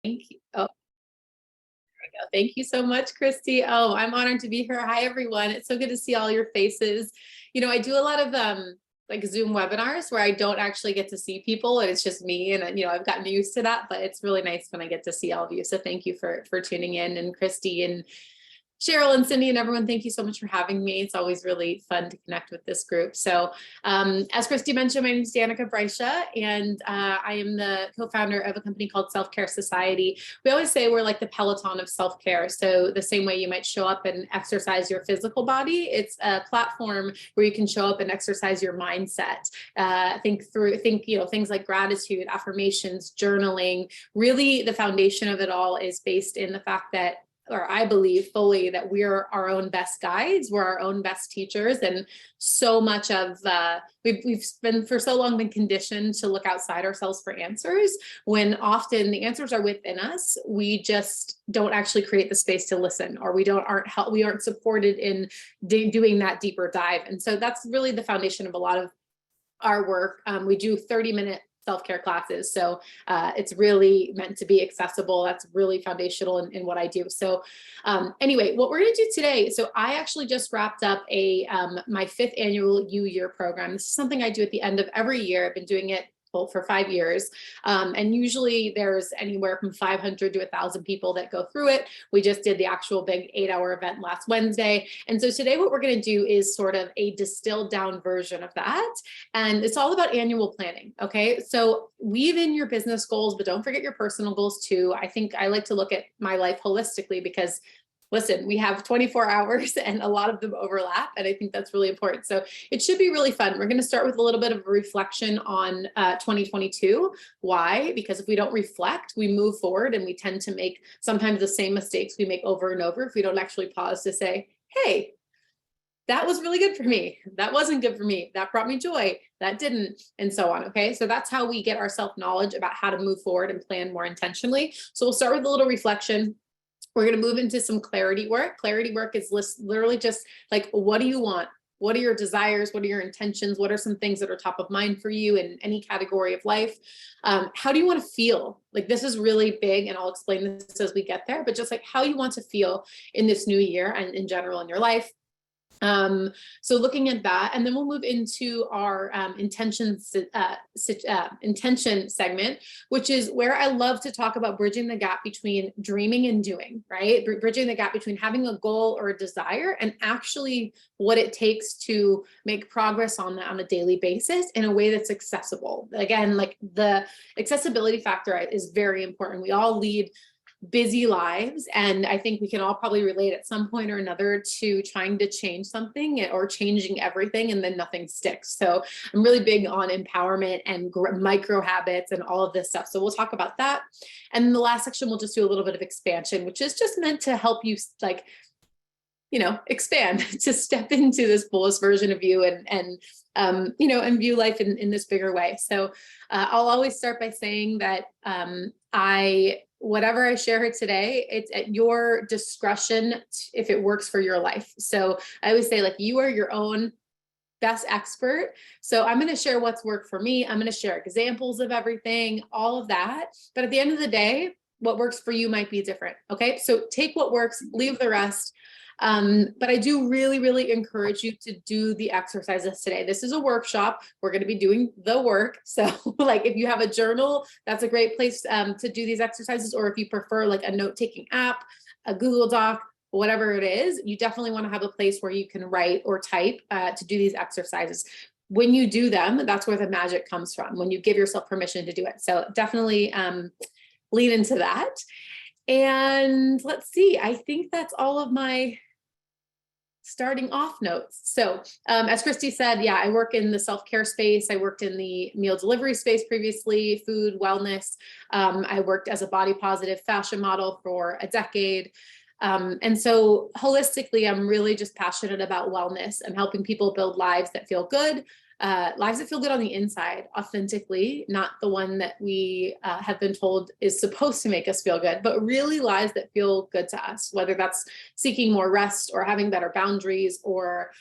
Thank you. Oh, there we go. Thank you so much, Christy. Oh, I'm honored to be here. Hi, everyone. It's so good to see all your faces. I do a lot of like Zoom webinars where I don't actually get to see people and it's just me. And I've gotten used to that, but it's really nice when I get to see all of you. So thank you for tuning in, and Christy and Cheryl and Cindy and everyone, thank you so much for having me. It's always really fun to connect with this group. So as Christy mentioned, my name is Danika Brysha, and I am the co-founder of a company called Self-Care Society. We always say we're like the Peloton of self-care. So the same way you might show up and exercise your physical body, it's a platform where you can show up and exercise your mindset. Think things like gratitude, affirmations, journaling. Really, the foundation of it all is based in the fact that, or I believe fully, that we're our own best guides, we're our own best teachers. And so much of, we've been for so long been conditioned to look outside ourselves for answers, when often the answers are within us. We just don't actually create the space to listen, or we aren't supported in doing that deeper dive. And so that's really the foundation of a lot of our work. We do 30-minute self-care classes. So it's really meant to be accessible. That's really foundational in what I do. So anyway, what we're going to do today. So I actually just wrapped up my 5th annual U-Year program. This is something I do at the end of every year. I've been doing it for 5 years. And usually there's anywhere from 500 to 1,000 people that go through it. We just did the actual big 8-hour event last Wednesday. And so today what we're going to do is sort of a distilled down version of that. And it's all about annual planning. Okay. So weave in your business goals, but don't forget your personal goals too. I think I like to look at my life holistically, because listen, we have 24 hours and a lot of them overlap. And I think that's really important. So it should be really fun. We're going to start with a little bit of a reflection on 2022. Why? Because if we don't reflect, we move forward and we tend to make sometimes the same mistakes we make over and over if we don't actually pause to say, hey, that was really good for me. That wasn't good for me. That brought me joy. That didn't, and so on. Okay. So that's how we get our self-knowledge about how to move forward and plan more intentionally. So we'll start with a little reflection. We're going to move into some clarity work. Clarity work is literally just like, what do you want? What are your desires? What are your intentions? What are some things that are top of mind for you in any category of life? How do you want to feel? Like, this is really big, and I'll explain this as we get there, but just like how you want to feel in this new year and in general in your life. So looking at that, and then we'll move into our intention segment, which is where I love to talk about bridging the gap between dreaming and doing, right? Bridging the gap between having a goal or a desire and actually what it takes to make progress on that on a daily basis in a way that's accessible. Again, like the accessibility factor is very important. We all lead busy lives, and I think we can all probably relate at some point or another to trying to change something or changing everything, and then nothing sticks. So I'm really big on empowerment and micro habits and all of this stuff. So we'll talk about that. And in the last section, we'll just do a little bit of expansion, which is just meant to help you expand, to step into this fullest version of you and view life in this bigger way. So I'll always start by saying that whatever I share here today, it's at your discretion if it works for your life. So I always say, like, you are your own best expert. So I'm going to share what's worked for me. I'm going to share examples of everything, all of that. But at the end of the day, what works for you might be different. Okay. So take what works, leave the rest. But I do really, really encourage you to do the exercises today. This is a workshop. We're going to be doing the work. So like, if you have a journal, that's a great place to do these exercises. Or if you prefer like a note-taking app, a Google Doc, whatever it is, you definitely want to have a place where you can write or type to do these exercises. When you do them, that's where the magic comes from, when you give yourself permission to do it. So definitely lean into that. And let's see, I think that's all of my starting off notes. So as Christy said, yeah, I work in the self-care space. I worked in the meal delivery space previously, food, wellness. I worked as a body positive fashion model for a decade. And so holistically, I'm really just passionate about wellness and helping people build lives that feel good, lives that feel good on the inside, authentically, not the one that we have been told is supposed to make us feel good, but really lives that feel good to us, whether that's seeking more rest or having better boundaries or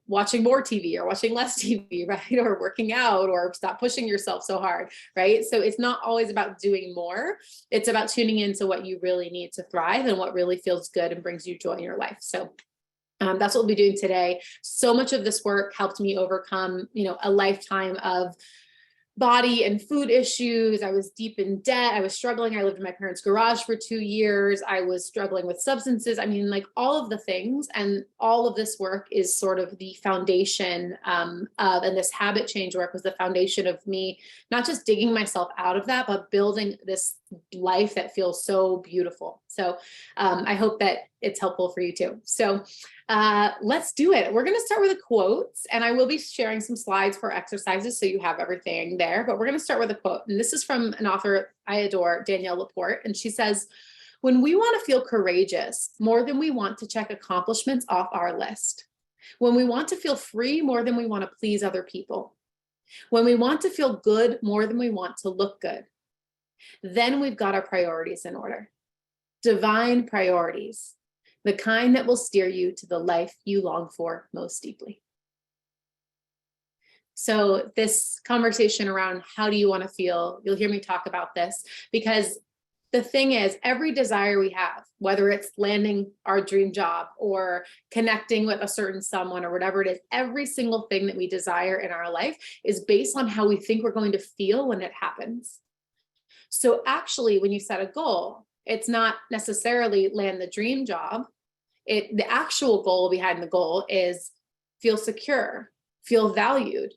watching more TV or watching less TV, right? Or working out, or stop pushing yourself so hard, right? So it's not always about doing more. It's about tuning into what you really need to thrive and what really feels good and brings you joy in your life. So that's what we'll be doing today. So much of this work helped me overcome, a lifetime of body and food issues. I was deep in debt. I was struggling. I lived in my parents' garage for 2 years. I was struggling with substances. I mean, like all of the things, and all of this work is sort of the foundation and this habit change work was the foundation of me, not just digging myself out of that, but building this life that feels so beautiful. So I hope that it's helpful for you too. So let's do it. We're going to start with a quote, and I will be sharing some slides for exercises so you have everything there, but we're going to start with a quote. And this is from an author I adore, Danielle Laporte. And she says, "When we want to feel courageous more than we want to check accomplishments off our list, when we want to feel free more than we want to please other people, when we want to feel good more than we want to look good, then we've got our priorities in order. Divine priorities, the kind that will steer you to the life you long for most deeply." So this conversation around how do you want to feel, you'll hear me talk about this, because the thing is, every desire we have, whether it's landing our dream job or connecting with a certain someone or whatever it is, every single thing that we desire in our life is based on how we think we're going to feel when it happens. So actually, when you set a goal, it's not necessarily land the dream job. The actual goal behind the goal is feel secure, feel valued,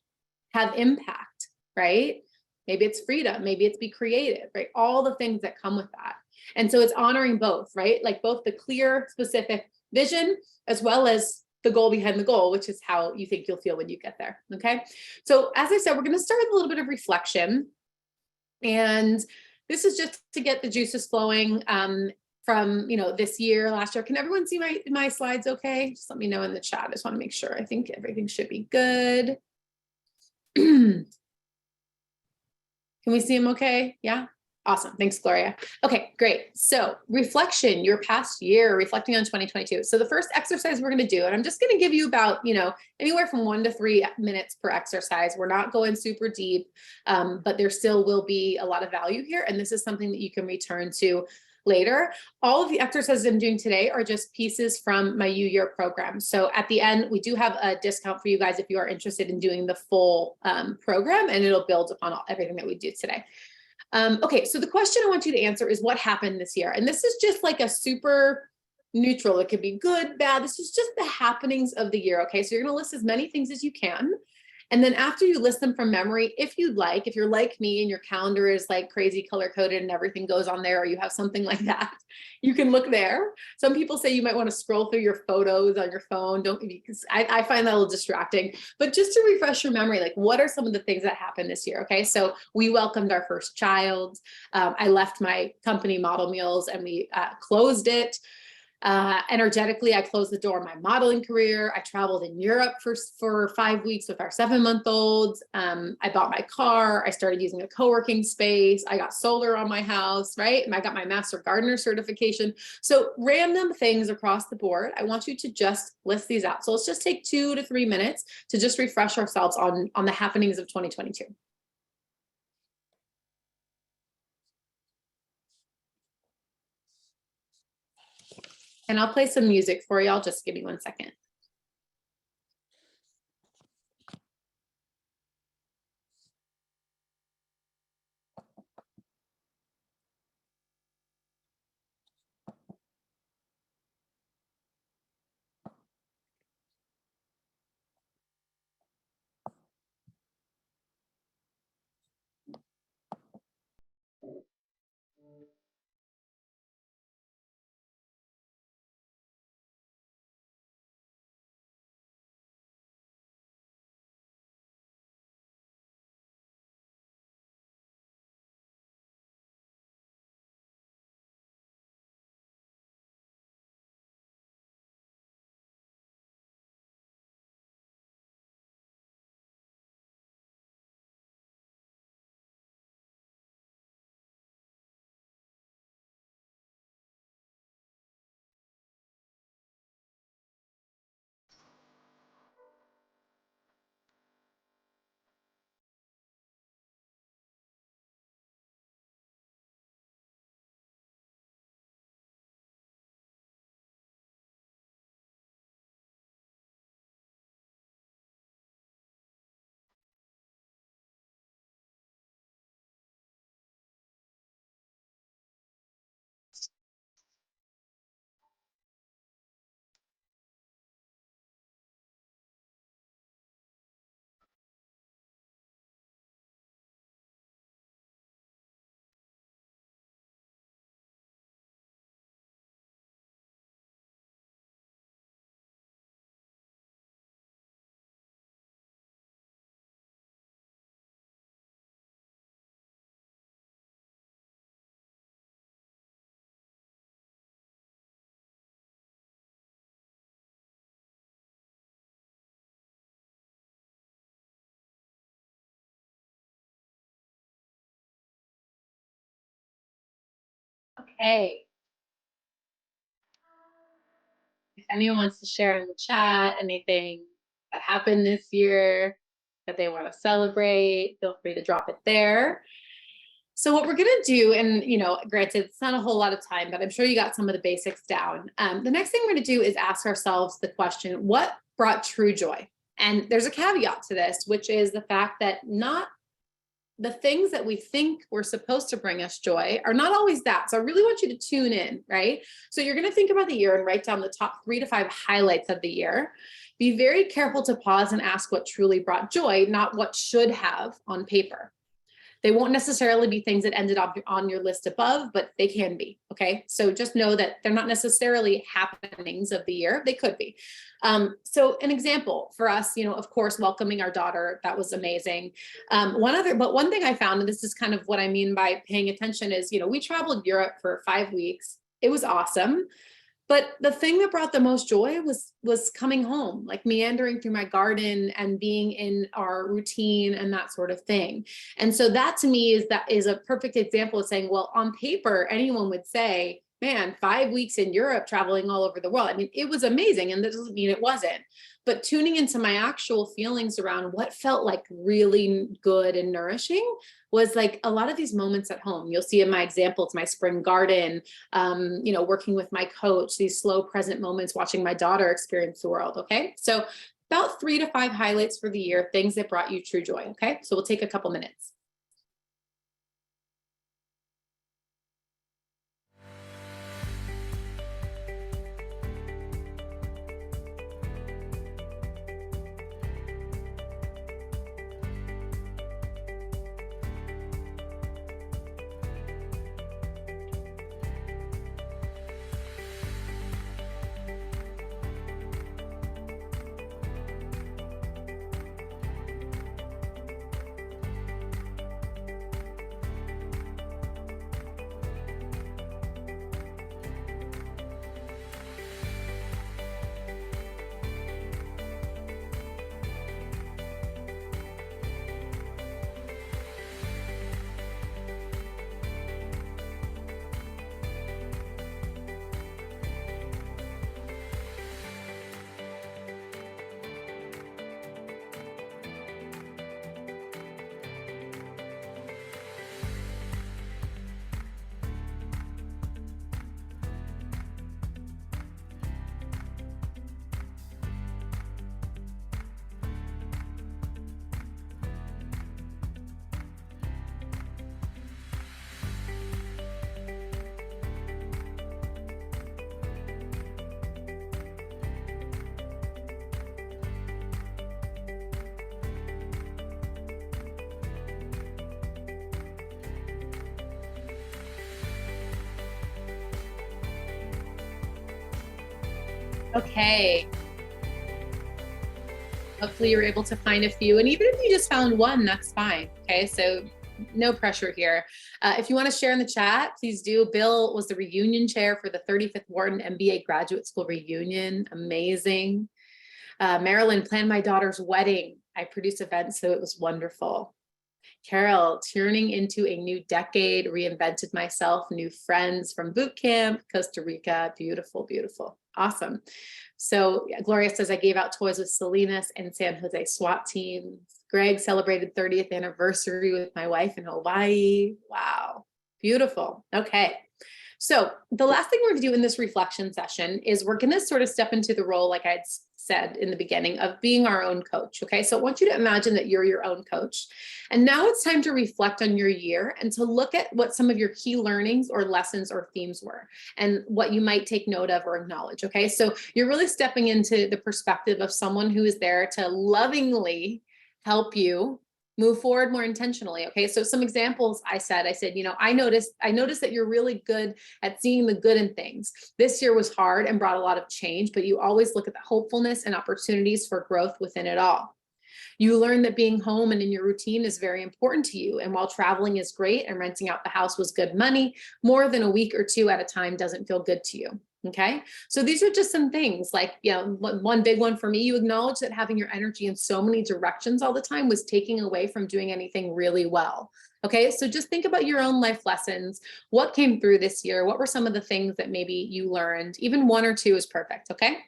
have impact, right? Maybe it's freedom, maybe it's be creative, right? All the things that come with that. And so it's honoring both, right? Like both the clear, specific vision, as well as the goal behind the goal, which is how you think you'll feel when you get there, okay? So as I said, we're gonna start with a little bit of reflection. And this is just to get the juices flowing from this year, last year. Can everyone see my slides okay? Just let me know in the chat. I just want to make sure. I think everything should be good. Can we see them okay? Yeah. Awesome. Thanks, Gloria. Okay, great. So reflection, your past year, reflecting on 2022. So the first exercise we're going to do, and I'm just going to give you about, anywhere from 1 to 3 minutes per exercise. We're not going super deep, but there still will be a lot of value here. And this is something that you can return to later. All of the exercises I'm doing today are just pieces from my U-Year program. So at the end, we do have a discount for you guys if you are interested in doing the full program, and it'll build upon everything that we do today. Okay, so the question I want you to answer is what happened this year? And this is just like a super neutral. It could be good, bad. This is just the happenings of the year. Okay, so you're going to list as many things as you can. And then after you list them from memory, if you'd like, if you're like me and your calendar is like crazy color coded and everything goes on there, or you have something like that, you can look there. Some people say you might want to scroll through your photos on your phone. Don't, because I find that a little distracting, but just to refresh your memory, like what are some of the things that happened this year? Okay. So we welcomed our first child. I left my company Model Meals and we closed it. Energetically, I closed the door on my modeling career. I traveled in Europe for 5 weeks with our 7-month-old. I bought my car. I started using a co-working space. I got solar on my house, right? And I got my master gardener certification. So random things across the board. I want you to just list these out. So let's just take 2 to 3 minutes to just refresh ourselves on the happenings of 2022. And I'll play some music for y'all. Just give me 1 second. Okay. If anyone wants to share in the chat anything that happened this year that they want to celebrate, feel free to drop it there. So what we're going to do, and granted, it's not a whole lot of time, but I'm sure you got some of the basics down. The next thing we're going to do is ask ourselves the question, what brought true joy? And there's a caveat to this, which is the fact that not the things that we think were supposed to bring us joy are not always that. So I really want you to tune in, right? So you're going to think about the year and write down the top 3 to 5 highlights of the year. Be very careful to pause and ask what truly brought joy, not what should have on paper. They won't necessarily be things that ended up on your list above, but they can be, okay? So just know that they're not necessarily happenings of the year. They could be. So an example for us, of course, welcoming our daughter, that was amazing. One thing I found, and this is kind of what I mean by paying attention is, we traveled Europe for 5 weeks. It was awesome. But the thing that brought the most joy was coming home, like meandering through my garden and being in our routine and that sort of thing. And so that to me is a perfect example of saying, well, on paper, anyone would say, man, 5 weeks in Europe, traveling all over the world. I mean, it was amazing. And that doesn't mean it wasn't. But tuning into my actual feelings around what felt like really good and nourishing was like a lot of these moments at home. You'll see in my example, it's my spring garden, working with my coach, these slow present moments, watching my daughter experience the world. Okay. So about 3 to 5 highlights for the year, things that brought you true joy. Okay. So we'll take a couple minutes. Okay. Hopefully you're able to find a few. And even if you just found one, that's fine. Okay. So no pressure here. If you want to share in the chat, please do. Bill was the reunion chair for the 35th Wharton MBA graduate school reunion. Amazing. Marilyn planned my daughter's wedding. I produced events, so it was wonderful. Carol, turning into a new decade, reinvented myself, new friends from boot camp, Costa Rica. Beautiful, beautiful. Awesome. So Gloria says, I gave out toys with Salinas and San Jose SWAT teams. Greg celebrated 30th anniversary with my wife in Hawaii. Wow. Beautiful. Okay. So the last thing we're going to do in this reflection session is we're going to sort of step into the role, like I had said in the beginning, of being our own coach. Okay. So I want you to imagine that you're your own coach. And now it's time to reflect on your year and to look at what some of your key learnings or lessons or themes were and what you might take note of or acknowledge. Okay. So you're really stepping into the perspective of someone who is there to lovingly help you move forward more intentionally. Okay. So some examples I said, I noticed that you're really good at seeing the good in things. This year was hard and brought a lot of change, but you always look at the hopefulness and opportunities for growth within it all. You learn that being home and in your routine is very important to you. And while traveling is great and renting out the house was good money, more than a week or two at a time doesn't feel good to you. Okay. So these are just some things like, one big one for me, you acknowledge that having your energy in so many directions all the time was taking away from doing anything really well. Okay, so just think about your own life lessons. What came through this year? What were some of the things that maybe you learned? Even one or two is perfect, okay?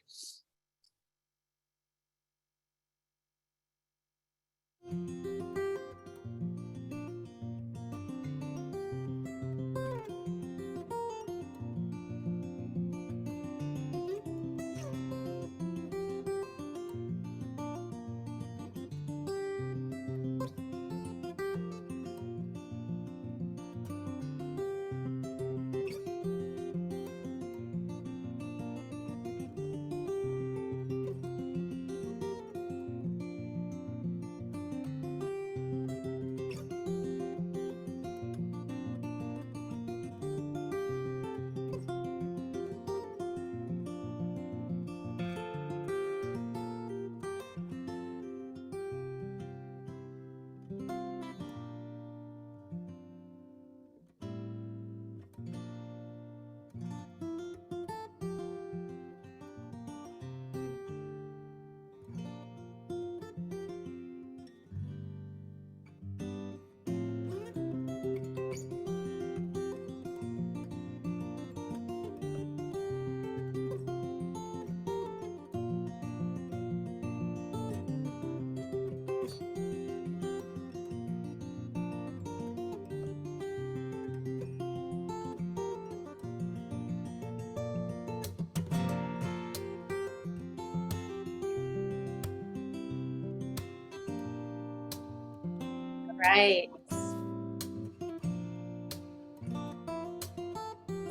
Right.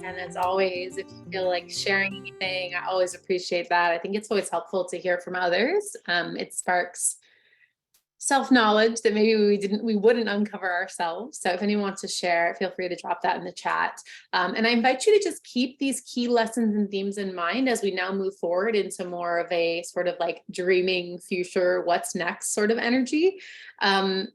And as always, if you feel like sharing anything, I always appreciate that. I think it's always helpful to hear from others. It sparks self-knowledge that maybe we wouldn't uncover ourselves. So if anyone wants to share, feel free to drop that in the chat. And I invite you to just keep these key lessons and themes in mind as we now move forward into more of a sort of like dreaming future, what's next sort of energy.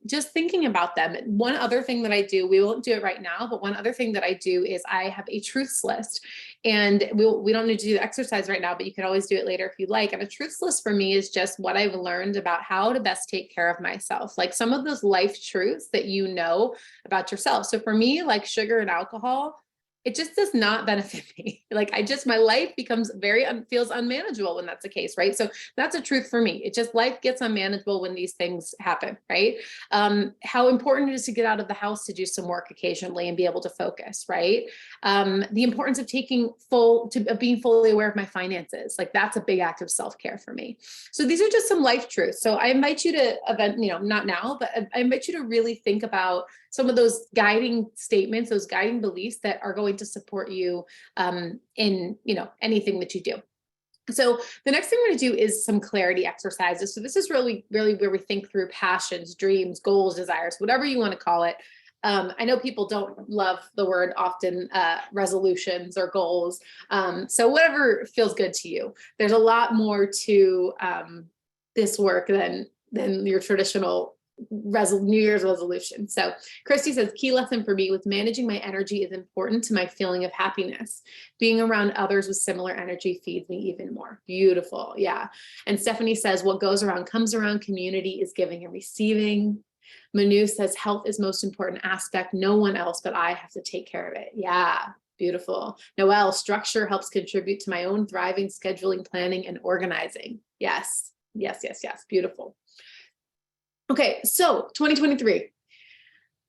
Just thinking about them. One other thing that I do, we won't do it right now, but one other thing that I do is I have a truths list. And we don't need to do the exercise right now, but you can always do it later if you like. And a truths list for me is just what I've learned about how to best take care of myself, like some of those life truths that you know about yourself. So for me, like sugar and alcohol, it just does not benefit me. Like my life becomes feels unmanageable when that's the case, right? So that's a truth for me. It just, life gets unmanageable when these things happen, right? How important it is to get out of the house to do some work occasionally and be able to focus, right? The importance of being fully aware of my finances. Like that's a big act of self-care for me. So these are just some life truths. So I invite you to not now, but I invite you to really think about some of those guiding statements, those guiding beliefs that are going to support you in anything that you do. So the next thing we're going to do is some clarity exercises. So this is really, really where we think through passions, dreams, goals, desires, whatever you want to call it. I know people don't love the word often, resolutions or goals. So whatever feels good to you. There's a lot more to this work than your traditional New Year's resolution. So Christy says, key lesson for me with managing my energy is important to my feeling of happiness. Being around others with similar energy feeds me even more. Beautiful. Yeah. And Stephanie says, what goes around comes around. Community is giving and receiving. Manu says, health is most important aspect. No one else, but I have to take care of it. Yeah. Beautiful. Noelle, structure helps contribute to my own thriving, scheduling, planning, and organizing. Yes. Yes, yes, yes. Beautiful. Okay, so 2023,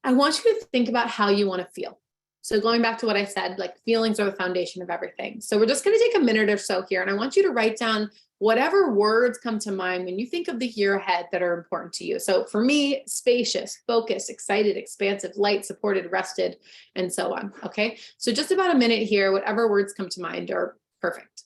I want you to think about how you want to feel. So going back to what I said, like feelings are the foundation of everything. So we're just going to take a minute or so here, and I want you to write down whatever words come to mind when you think of the year ahead that are important to you. So for me, spacious, focused, excited, expansive, light, supported, rested, and so on. Okay, so just about a minute here, whatever words come to mind are perfect.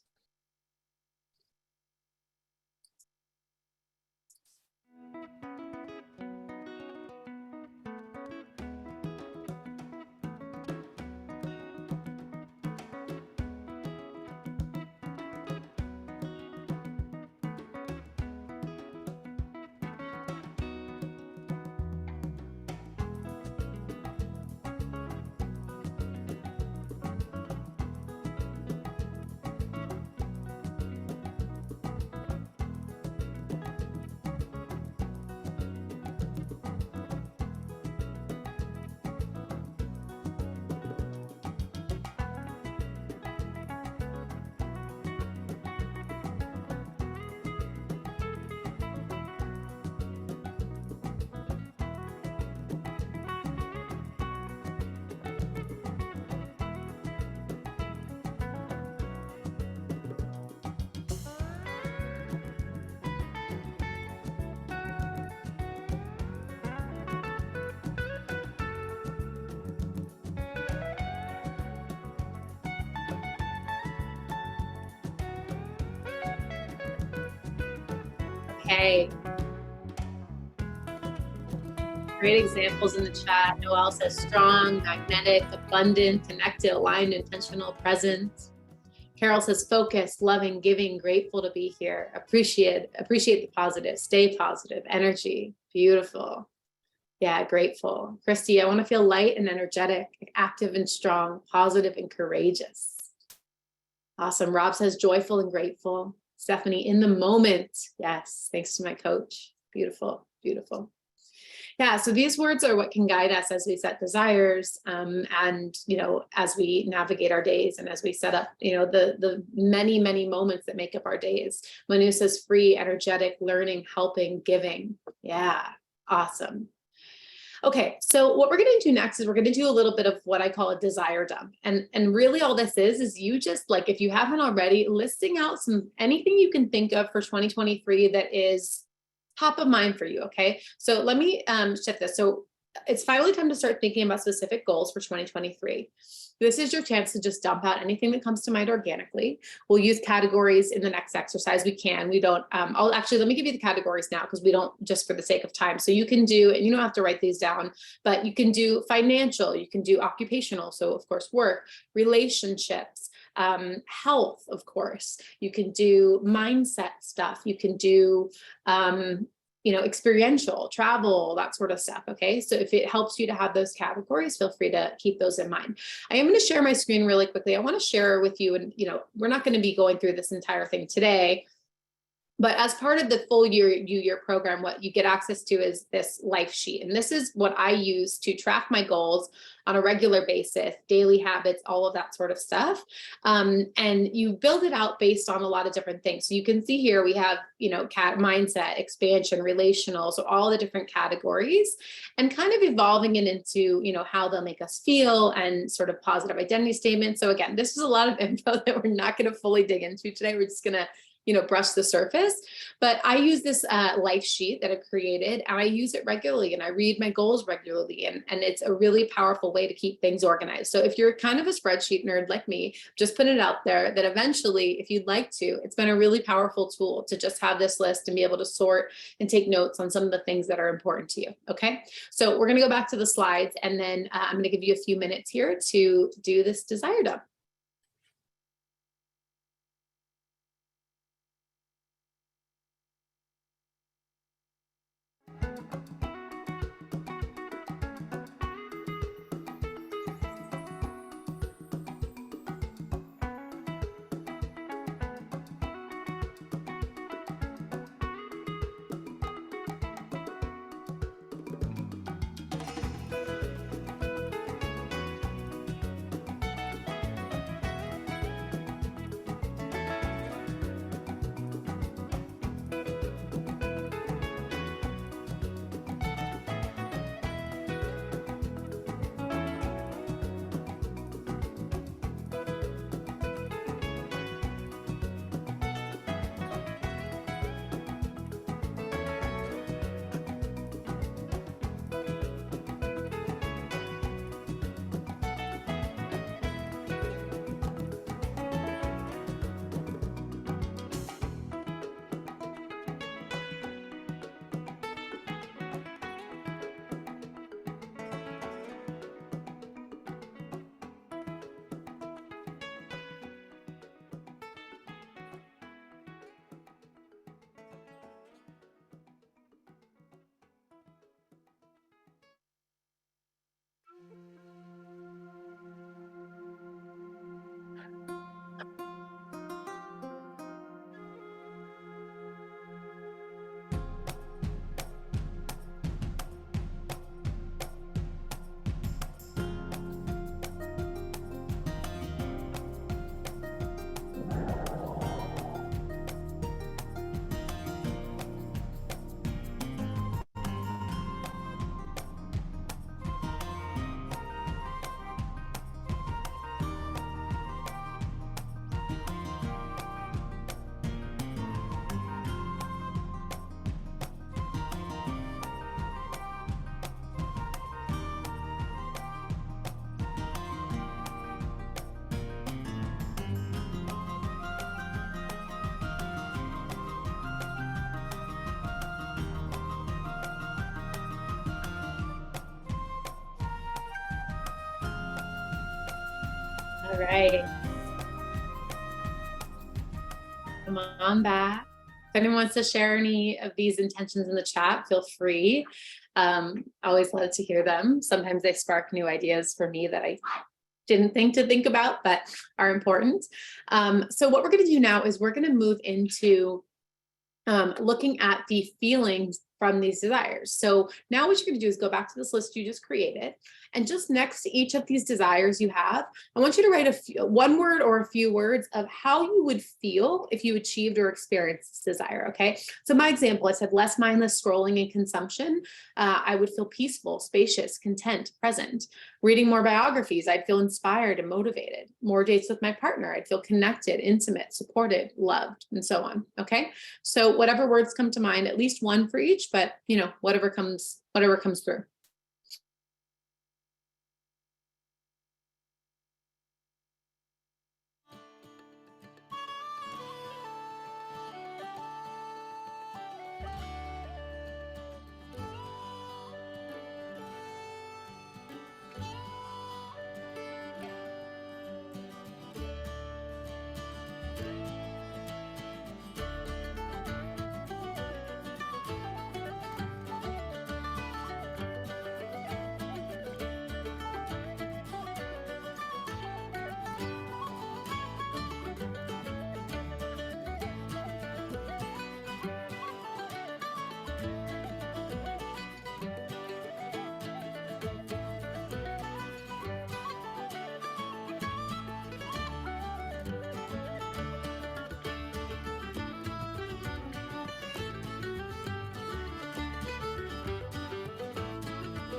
Okay. Great examples in the chat. Noelle says strong, magnetic, abundant, connected, aligned, intentional, present. Carol says focused, loving, giving, grateful to be here. Appreciate the positive, stay positive, energy, beautiful. Yeah, grateful. Christy, I want to feel light and energetic, active and strong, positive and courageous. Awesome. Rob says joyful and grateful. Stephanie, in the moment. Yes, thanks to my coach. Beautiful, beautiful. Yeah, so these words are what can guide us as we set desires, and as we navigate our days and as we set up the many moments that make up our days. Manu says free, energetic, learning, helping, giving. Yeah, awesome. Okay, so what we're going to do next is we're going to do a little bit of what I call a desire dump. And really all this is you just, like, if you haven't already, listing out anything you can think of for 2023 that is top of mind for you. Okay, so let me shift this. So it's finally time to start thinking about specific goals for 2023. This is your chance to just dump out anything that comes to mind organically. We'll use categories in the next exercise. We don't, let me give you the categories now, because we don't, just for the sake of time. So you can do, and you don't have to write these down, but you can do financial, you can do occupational. So of course, work, relationships, health, of course, you can do mindset stuff. You can do, experiential, travel, that sort of stuff. Okay. So if it helps you to have those categories, feel free to keep those in mind. I am going to share my screen really quickly. I want to share with you, and we're not going to be going through this entire thing today, but as part of the full year program, what you get access to is this life sheet. And this is what I use to track my goals on a regular basis, daily habits, all of that sort of stuff. And you build it out based on a lot of different things. So you can see here, we have, mindset, expansion, relational, so all the different categories, and kind of evolving it into, how they'll make us feel, and sort of positive identity statements. So again, this is a lot of info that we're not going to fully dig into today. We're just going to brush the surface. But I use this life sheet that I've created, and I use it regularly, and I read my goals regularly. And it's a really powerful way to keep things organized. So if you're kind of a spreadsheet nerd like me, just put it out there that eventually, if you'd like to, it's been a really powerful tool to just have this list and be able to sort and take notes on some of the things that are important to you. Okay. So we're going to go back to the slides, and then I'm going to give you a few minutes here to do this desire dump. right. Come on back. If anyone wants to share any of these intentions in the chat, feel free. Always love to hear them. Sometimes they spark new ideas for me that I didn't think about, but are important. So what we're going to do now is we're going to move into looking at the feelings from these desires. So now what you're going to do is go back to this list you just created, and just next to each of these desires you have, I want you to write one word or a few words of how you would feel if you achieved or experienced this desire. Okay. So my example, I said less mindless scrolling and consumption. I would feel peaceful, spacious, content, present. Reading more biographies, I'd feel inspired and motivated. More dates with my partner, I'd feel connected, intimate, supported, loved, and so on. Okay. So whatever words come to mind, at least one for each, but whatever comes through.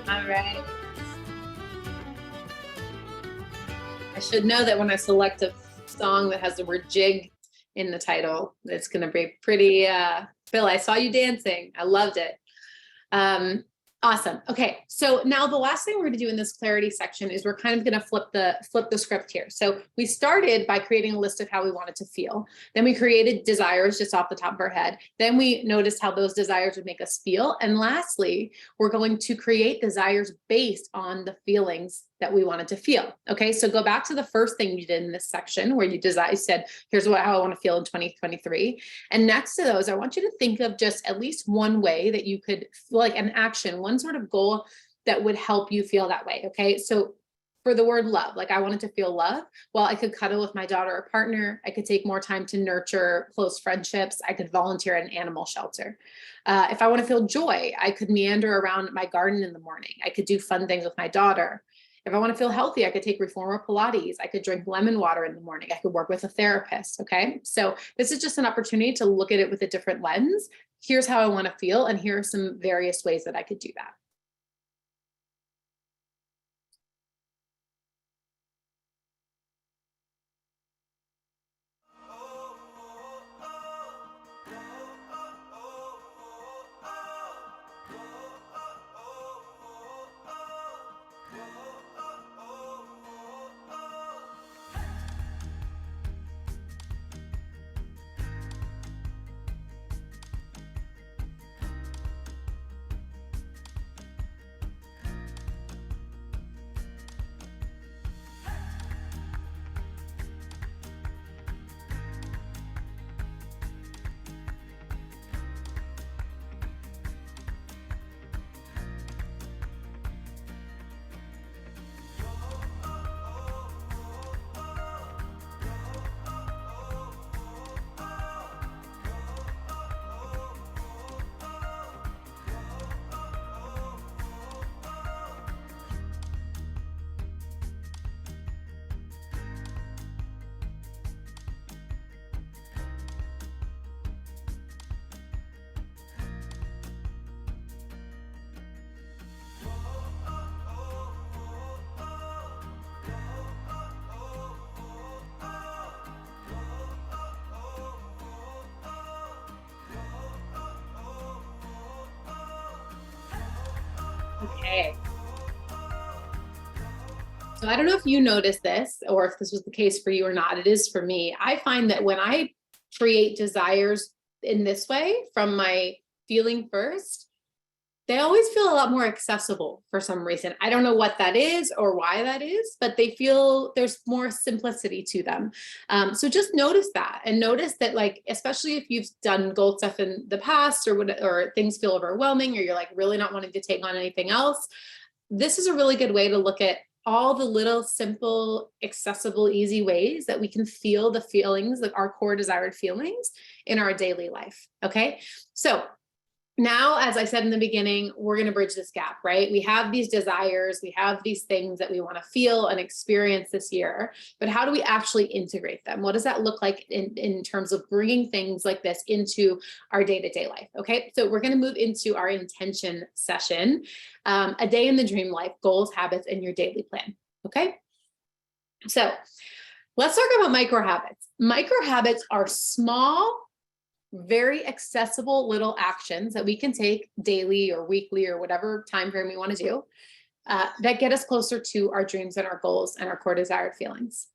All right. I should know that when I select a song that has the word jig in the title, it's going to be pretty, Bill, I saw you dancing. I loved it. Awesome. Okay. So now the last thing we're going to do in this clarity section is we're kind of going to flip the script here. So we started by creating a list of how we wanted to feel. Then we created desires just off the top of our head. Then we noticed how those desires would make us feel. And lastly, we're going to create desires based on the feelings that we wanted to feel. Okay. So go back to the first thing you did in this section where you said, here's how I want to feel in 2023. And next to those, I want you to think of just at least one way that you could feel like an action, one sort of goal that would help you feel that way. Okay. So for the word love, like I wanted to feel love. Well, I could cuddle with my daughter or partner. I could take more time to nurture close friendships. I could volunteer at an animal shelter. If I want to feel joy, I could meander around my garden in the morning. I could do fun things with my daughter. If I want to feel healthy, I could take reformer Pilates. I could drink lemon water in the morning. I could work with a therapist. Okay. So this is just an opportunity to look at it with a different lens. Here's how I want to feel. And here are some various ways that I could do that. Okay. So I don't know if you noticed this or if this was the case for you or not. It is for me. I find that when I create desires in this way from my feeling first, they always feel a lot more accessible for some reason. I don't know what that is or why that is, but they feel there's more simplicity to them. So just notice that, and notice that, like, especially if you've done goal stuff in the past, or things feel overwhelming, or you're like really not wanting to take on anything else, this is a really good way to look at all the little simple, accessible, easy ways that we can feel the feelings, like our core desired feelings in our daily life. Okay. So now, as I said in the beginning, we're going to bridge this gap, right? We have these desires, we have these things that we want to feel and experience this year, but how do we actually integrate them? What does that look like in terms of bringing things like this into our day-to-day life? Okay, so we're going to move into our intention session, a day in the dream life, goals, habits, and your daily plan. Okay, so let's talk about micro habits. Micro habits are small, very accessible little actions that we can take daily or weekly or whatever time frame we want to do, that get us closer to our dreams and our goals and our core desired feelings.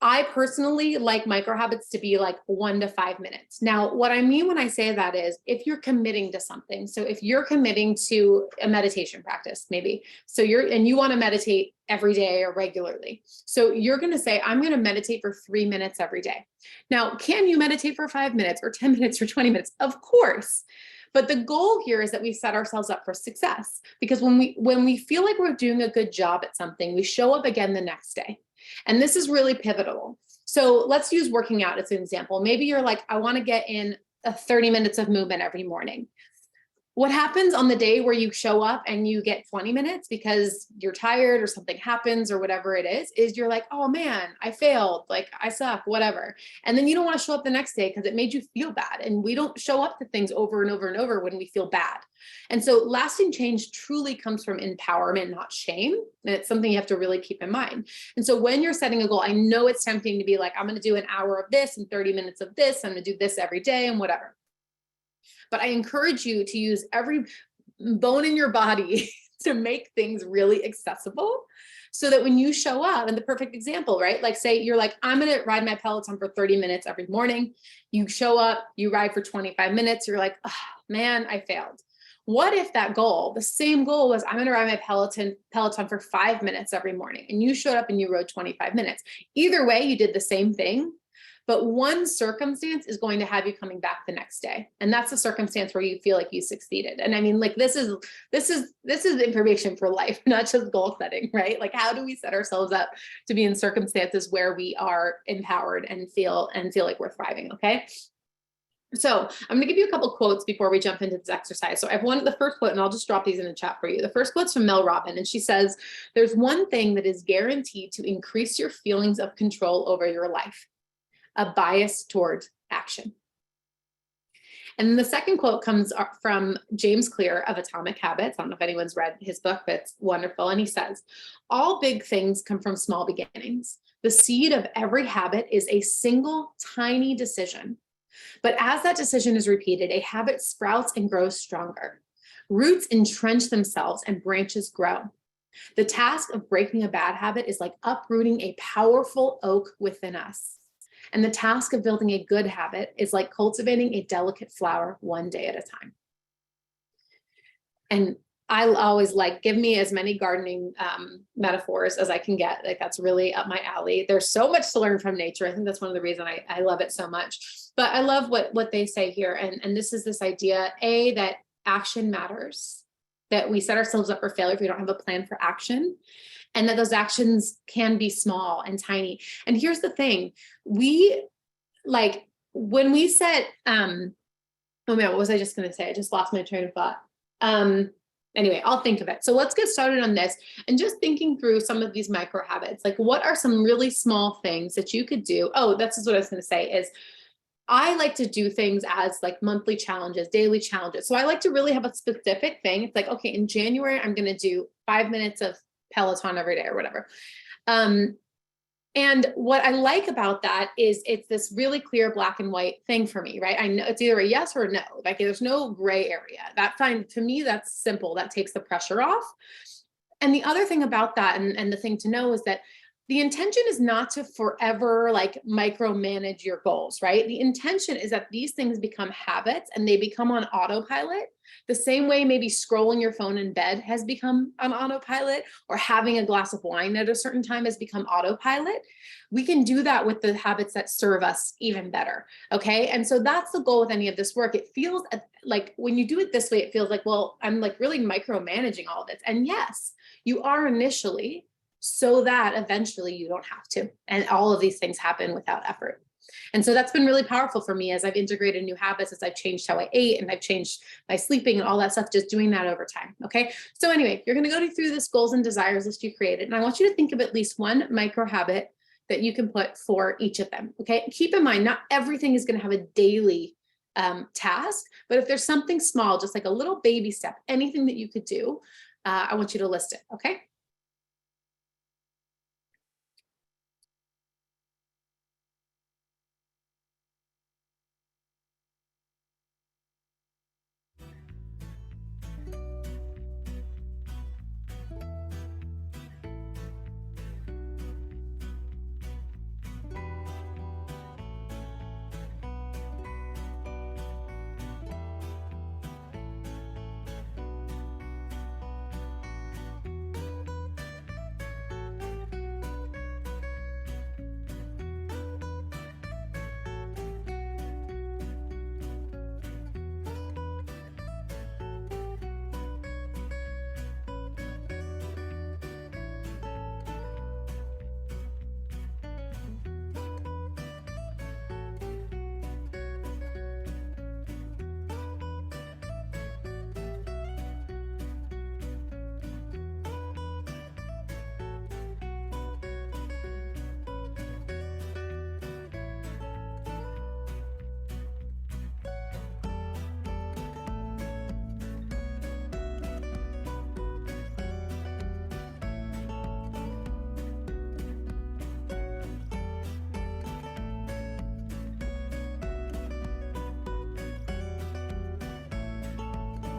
I personally like micro habits to be like 1 to 5 minutes. Now, what I mean when I say that is if you're committing to something. So if you're committing to a meditation practice, maybe, and you want to meditate every day or regularly. So you're going to say, I'm going to meditate for 3 minutes every day. Now, can you meditate for 5 minutes or 10 minutes or 20 minutes? Of course. But the goal here is that we set ourselves up for success, because when we feel like we're doing a good job at something, we show up again the next day. And this is really pivotal. So let's use working out as an example. Maybe you're like, I want to get in 30 minutes of movement every morning. What happens on the day where you show up and you get 20 minutes because you're tired or something happens or whatever it is you're like, oh man, I failed. Like I suck, whatever. And then you don't want to show up the next day because it made you feel bad. And we don't show up to things over and over and over when we feel bad. And so lasting change truly comes from empowerment, not shame. And it's something you have to really keep in mind. And so when you're setting a goal, I know it's tempting to be like, I'm going to do an hour of this and 30 minutes of this. I'm going to do this every day and whatever. But I encourage you to use every bone in your body to make things really accessible, so that when you show up, and the perfect example, right? Like say you're like, I'm going to ride my Peloton for 30 minutes every morning. You show up, you ride for 25 minutes. You're like, oh, man, I failed. What if that goal, the same goal was, I'm going to ride my Peloton for 5 minutes every morning, and you showed up and you rode 25 minutes. Either way, you did the same thing. But one circumstance is going to have you coming back the next day. And that's a circumstance where you feel like you succeeded. And I mean, like, this is information for life, not just goal setting, right? Like, how do we set ourselves up to be in circumstances where we are empowered and feel like we're thriving? Okay. So I'm going to give you a couple quotes before we jump into this exercise. So I've the first quote, and I'll just drop these in the chat for you. The first quote's from Mel Robbins, and she says, there's one thing that is guaranteed to increase your feelings of control over your life: a bias toward action. And the second quote comes from James Clear of Atomic Habits. I don't know if anyone's read his book, but it's wonderful. And he says, all big things come from small beginnings. The seed of every habit is a single tiny decision. But as that decision is repeated, a habit sprouts and grows stronger. Roots entrench themselves and branches grow. The task of breaking a bad habit is like uprooting a powerful oak within us. And the task of building a good habit is like cultivating a delicate flower one day at a time. And I always give me as many gardening metaphors as I can get. Like, that's really up my alley. There's so much to learn from nature. I think that's one of the reasons I love it so much. But I love what they say here. And this is this idea, that action matters, that we set ourselves up for failure if we don't have a plan for action. And that those actions can be small and tiny. And here's the thing, when we set, oh man, what was I just going to say? I just lost my train of thought. Anyway, I'll think of it. So let's get started on this, and just thinking through some of these micro habits. Like, what are some really small things that you could do? Oh, that's just what I was going to say is, I like to do things as like monthly challenges, daily challenges. So I like to really have a specific thing. It's like, okay, in January, I'm going to do 5 minutes of Peloton every day or whatever. And what I like about that is it's this really clear black and white thing for me, right? I know it's either a yes or a no. Like, there's no gray area. To me, that's simple. That takes the pressure off. And the other thing about that, and the thing to know, is that the intention is not to forever micromanage your goals, right? The intention is that these things become habits and they become on autopilot The same way maybe scrolling your phone in bed has become an autopilot, or having a glass of wine at a certain time has become autopilot. We can do that with the habits that serve us even better. Okay. And so that's the goal with any of this work. It feels like when you do it this way, it feels like, well, I'm like really micromanaging all of this. And yes, you are initially, so that eventually you don't have to. And all of these things happen without effort. And so that's been really powerful for me as I've integrated new habits, as I've changed how I ate and I've changed my sleeping and all that stuff, just doing that over time. Okay. So anyway, you're going to go through this goals and desires list you created. And I want you to think of at least one micro habit that you can put for each of them. Okay. Keep in mind, not everything is going to have a daily task, but if there's something small, just like a little baby step, anything that you could do, I want you to list it. Okay.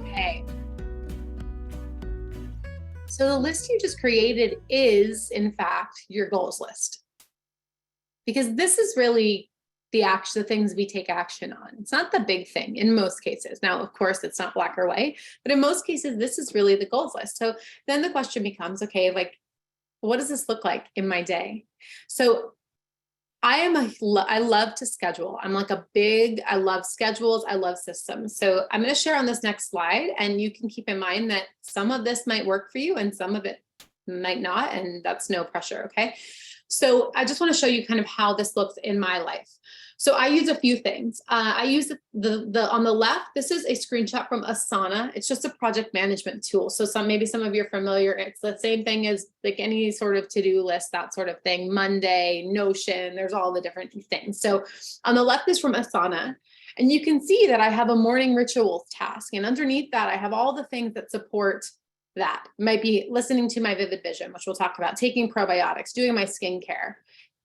Okay. So the list you just created is, in fact, your goals list. Because this is really the things we take action on. It's not the big thing in most cases. Now, of course, it's not black or white, but in most cases, this is really the goals list. So then the question becomes, okay, like, what does this look like in my day? So I love to schedule. I love schedules. I love systems. So I'm going to share on this next slide, and you can keep in mind that some of this might work for you and some of it might not, and that's no pressure. Okay. So I just want to show you kind of how this looks in my life. So I use a few things. I use the on the left, this is a screenshot from Asana. It's just a project management tool. So maybe some of you are familiar. It's the same thing as like any sort of to-do list, that sort of thing. Monday, Notion, there's all the different things. So on the left is from Asana. And you can see that I have a morning rituals task. And underneath that, I have all the things that support that. It might be listening to my Vivid Vision, which we'll talk about, taking probiotics, doing my skincare,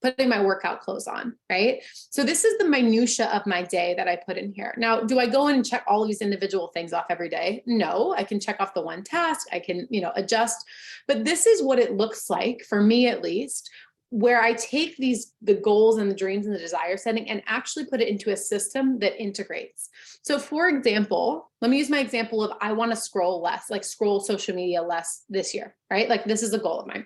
putting my workout clothes on, right? So this is the minutia of my day that I put in here. Now, do I go in and check all of these individual things off every day? No, I can check off the one task. I can, adjust, but this is what it looks like for me, at least, where I take the goals and the dreams and the desire setting and actually put it into a system that integrates. So for example, let me use my example of, I want to scroll less, like scroll social media less this year, right? Like this is a goal of mine.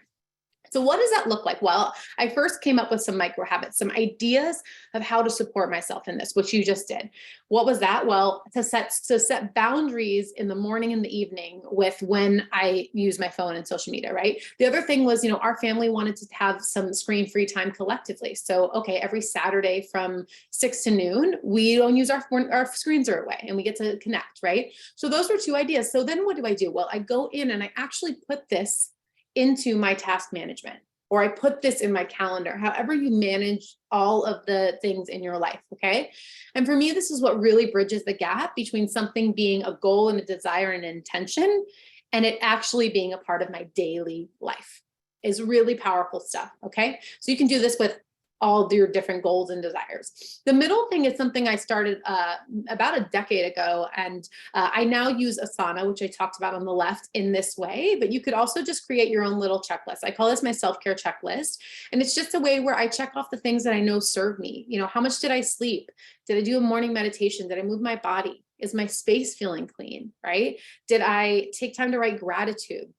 So what does that look like? Well, I first came up with some micro habits, some ideas of how to support myself in this, which you just did. What was that? Well, to set boundaries in the morning and the evening with when I use my phone and social media, right? The other thing was, our family wanted to have some screen-free time collectively. So, okay, every Saturday from 6 to noon, we don't use our screens are away and we get to connect, right? So those were two ideas. So then what do? Well, I go in and I actually put this into my task management, or I put this in my calendar, however you manage all of the things in your life, okay? And for me, this is what really bridges the gap between something being a goal and a desire and an intention, and it actually being a part of my daily life is really powerful stuff, okay? So you can do this with all your different goals and desires. The middle thing is something I started about a decade ago, and I now use Asana, which I talked about on the left, in this way, but you could also just create your own little checklist. I call this my self-care checklist, and it's just a way where I check off the things that I know serve me. How much did I sleep? Did I do a morning meditation? Did I move my body? Is my space feeling clean, right? Did I take time to write gratitude?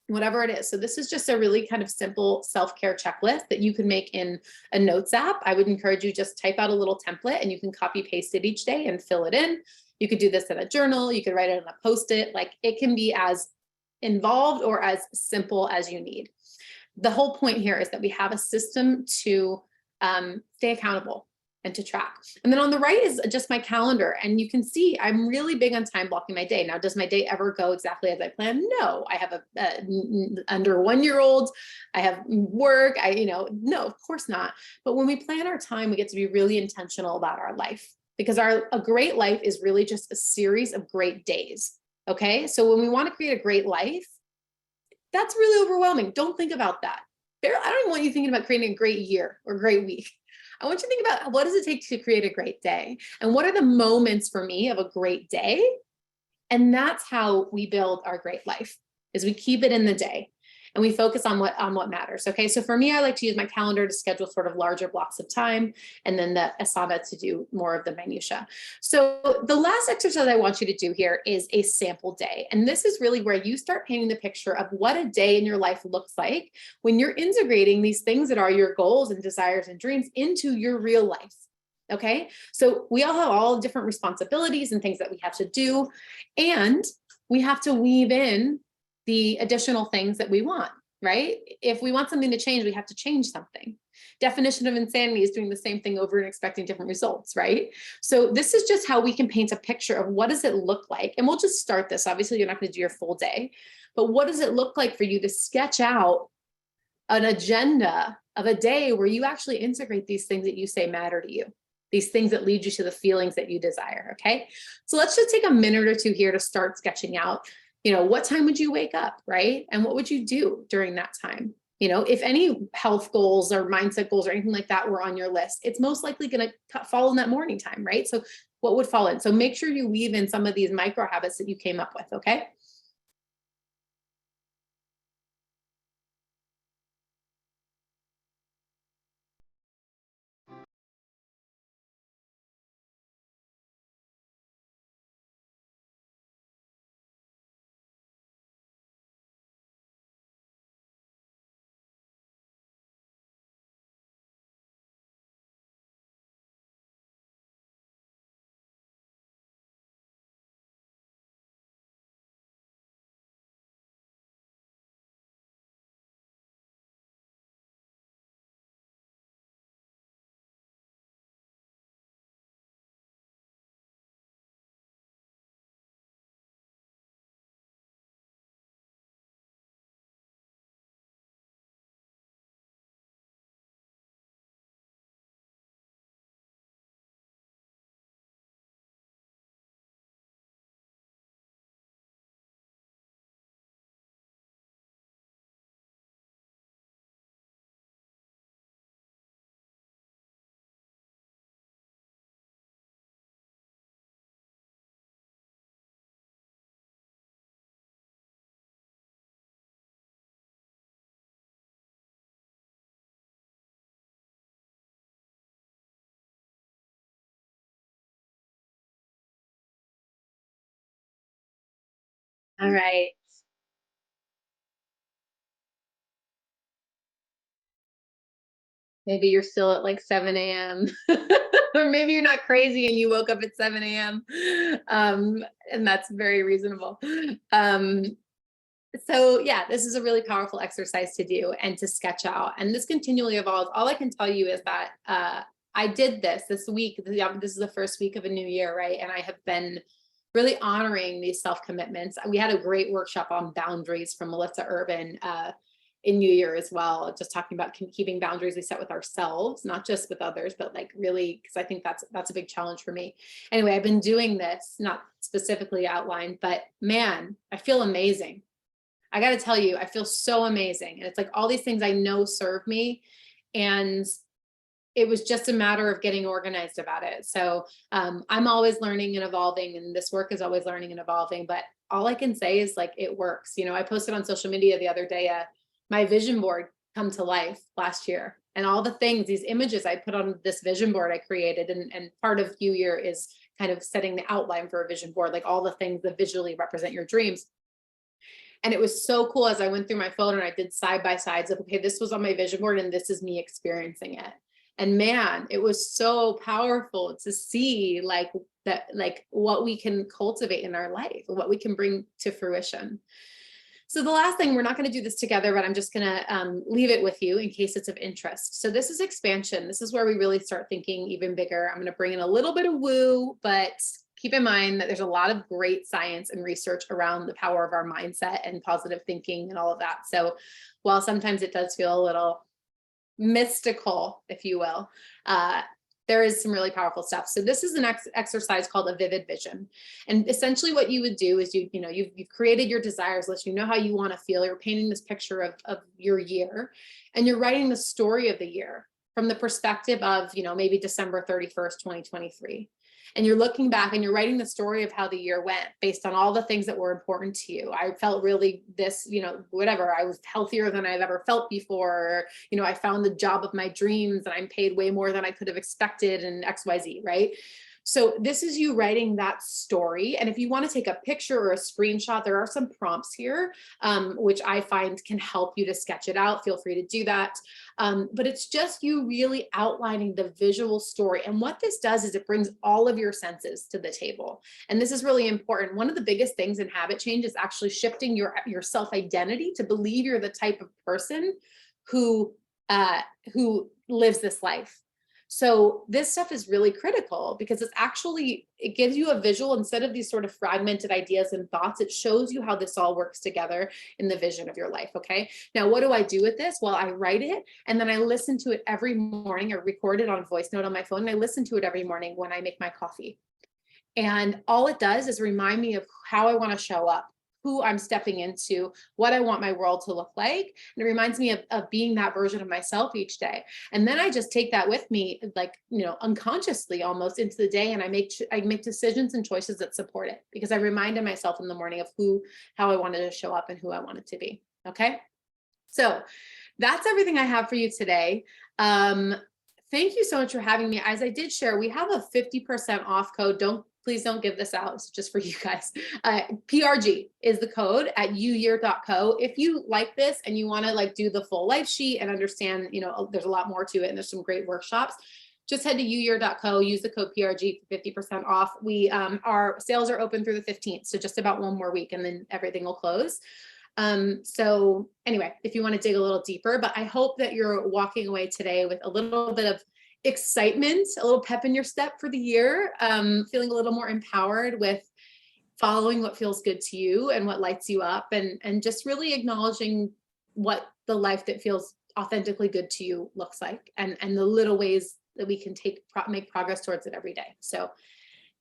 Whatever it is. So this is just a really kind of simple self-care checklist that you can make in a notes app. I would encourage you just type out a little template and you can copy paste it each day and fill it in. You could do this in a journal. You could write it on a Post-it. Like, it can be as involved or as simple as you need. The whole point here is that we have a system to stay accountable and to track. And then on the right is just my calendar. And you can see I'm really big on time blocking my day. Now, does my day ever go exactly as I plan? No, I have a under 1-year-old. I have work. No, of course not. But when we plan our time, we get to be really intentional about our life, because a great life is really just a series of great days. Okay. So when we want to create a great life, that's really overwhelming. Don't think about that. I don't even want you thinking about creating a great year or great week. I want you to think about, what does it take to create a great day? And what are the moments for me of a great day? And that's how we build our great life, is we keep it in the day and we focus on what matters. Okay. So for me, I like to use my calendar to schedule sort of larger blocks of time, and then the Aauna to do more of the minutia. So the last exercise I want you to do here is a sample day. And this is really where you start painting the picture of what a day in your life looks like when you're integrating these things that are your goals and desires and dreams into your real life. Okay. So we all have all different responsibilities and things that we have to do. And we have to weave in the additional things that we want, right? If we want something to change, we have to change something. Definition of insanity is doing the same thing over and expecting different results, right? So this is just how we can paint a picture of what does it look like. And we'll just start this. Obviously, you're not going to do your full day, but what does it look like for you to sketch out an agenda of a day where you actually integrate these things that you say matter to you, these things that lead you to the feelings that you desire, okay? So let's just take a minute or two here to start sketching out, what time would you wake up, right? And what would you do during that time? If any health goals or mindset goals or anything like that were on your list, it's most likely going to fall in that morning time, right? So what would fall in? So make sure you weave in some of these micro habits that you came up with, okay? All right. Maybe you're still at like 7 a.m. or maybe you're not crazy and you woke up at 7 a.m. And that's very reasonable. So yeah, this is a really powerful exercise to do and to sketch out. And this continually evolves. All I can tell you is that I did this week. This is the first week of a new year, right? And I have been really honoring these self-commitments. We had a great workshop on boundaries from Melissa Urban in New Year as well, just talking about keeping boundaries we set with ourselves, not just with others, but like really, because I think that's a big challenge for me. Anyway, I've been doing this, not specifically outlined, but man, I feel amazing. I got to tell you, I feel so amazing. And it's like all these things I know serve me. And it was just a matter of getting organized about it. So I'm always learning and evolving, and this work is always learning and evolving. But all I can say is like, it works. I posted on social media the other day, my vision board come to life last year, and all the things, these images I put on this vision board I created. And part of New Year is kind of setting the outline for a vision board, like all the things that visually represent your dreams. And it was so cool as I went through my phone and I did side by sides of, okay, this was on my vision board and this is me experiencing it. And man, it was so powerful to see like that, like what we can cultivate in our life, what we can bring to fruition. So the last thing, we're not going to do this together, but I'm just going to leave it with you in case it's of interest. So this is expansion. This is where we really start thinking even bigger. I'm going to bring in a little bit of woo, but keep in mind that there's a lot of great science and research around the power of our mindset and positive thinking and all of that. So while sometimes it does feel a little mystical, if you will, there is some really powerful stuff. So this is an exercise called a vivid vision. And essentially what you would do is you've created your desires list, you know how you want to feel, you're painting this picture of your year, and you're writing the story of the year from the perspective of, maybe December 31st, 2023. And you're looking back and you're writing the story of how the year went based on all the things that were important to you. I felt really this, whatever, I was healthier than I've ever felt before. I found the job of my dreams and I'm paid way more than I could have expected and XYZ, right? So this is you writing that story. And if you want to take a picture or a screenshot, there are some prompts here, which I find can help you to sketch it out. Feel free to do that. But it's just you really outlining the visual story. And what this does is it brings all of your senses to the table. And this is really important. One of the biggest things in habit change is actually shifting your self-identity to believe you're the type of person who lives this life. So this stuff is really critical because it gives you a visual instead of these sort of fragmented ideas and thoughts. It shows you how this all works together in the vision of your life. Okay. Now, what do I do with this? Well, I write it and then I listen to it every morning. I record it on a voice note on my phone and I listen to it every morning when I make my coffee. And all it does is remind me of how I want to show up, who I'm stepping into, what I want my world to look like. And it reminds me of being that version of myself each day. And then I just take that with me, like, unconsciously almost into the day. And I make decisions and choices that support it because I reminded myself in the morning of how I wanted to show up and who I wanted to be. Okay. So that's everything I have for you today. Thank you so much for having me. As I did share, we have a 50% off code. Please don't give this out. It's just for you guys. PRG is the code at uyear.co. If you like this and you want to do the full life sheet and understand, there's a lot more to it and there's some great workshops, just head to uyear.co, use the code PRG for 50% off. Our sales are open through the 15th. So just about one more week and then everything will close. So anyway, if you want to dig a little deeper, but I hope that you're walking away today with a little bit of excitement, a little pep in your step for the year, feeling a little more empowered with following what feels good to you and what lights you up, and just really acknowledging what the life that feels authentically good to you looks like, and the little ways that we can make progress towards it every day. So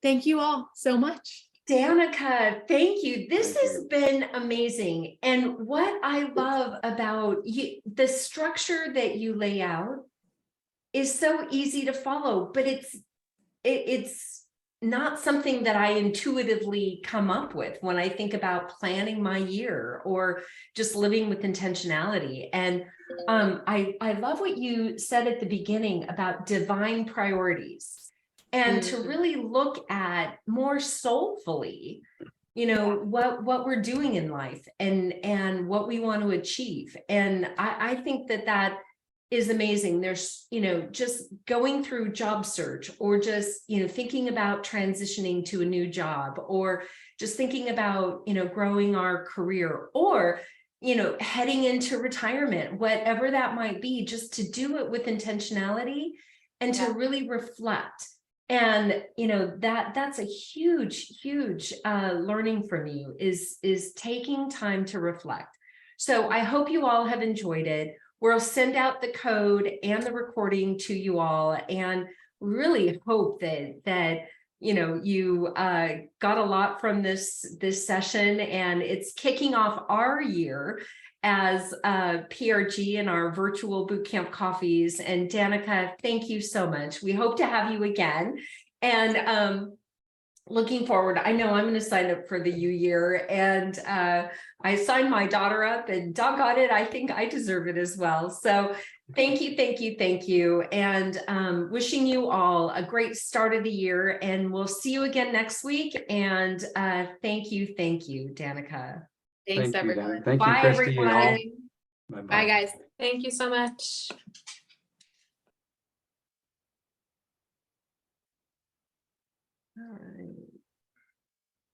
thank you all so much. Danika, thank you. This has been amazing. And what I love about you, the structure that you lay out is so easy to follow, but it's not something that I intuitively come up with when I think about planning my year or just living with intentionality. And I love what you said at the beginning about divine priorities, and to really look at more soulfully, what we're doing in life and what we want to achieve. And I think that is amazing. There's, just going through job search, or just, thinking about transitioning to a new job, or just thinking about, growing our career, or, heading into retirement, whatever that might be, just to do it with intentionality and to really reflect. And, that's a huge learning from you is taking time to reflect. So I hope you all have enjoyed it. We'll send out the code and the recording to you all, and really hope that you got a lot from this session, and it's kicking off our year as PRG and our virtual bootcamp coffees. And Danika, thank you so much. We hope to have you again. And looking forward. I know I'm going to sign up for the U year, and I signed my daughter up, and doggone it, I think I deserve it as well. So thank you, thank you, thank you. And wishing you all a great start of the year, and we'll see you again next week. And thank you, Danika. Thanks, Thank you, everyone. Dan. Thank you, Bye, Christy, and all. everyone. Bye-bye. Bye, guys. Thank you so much. All right.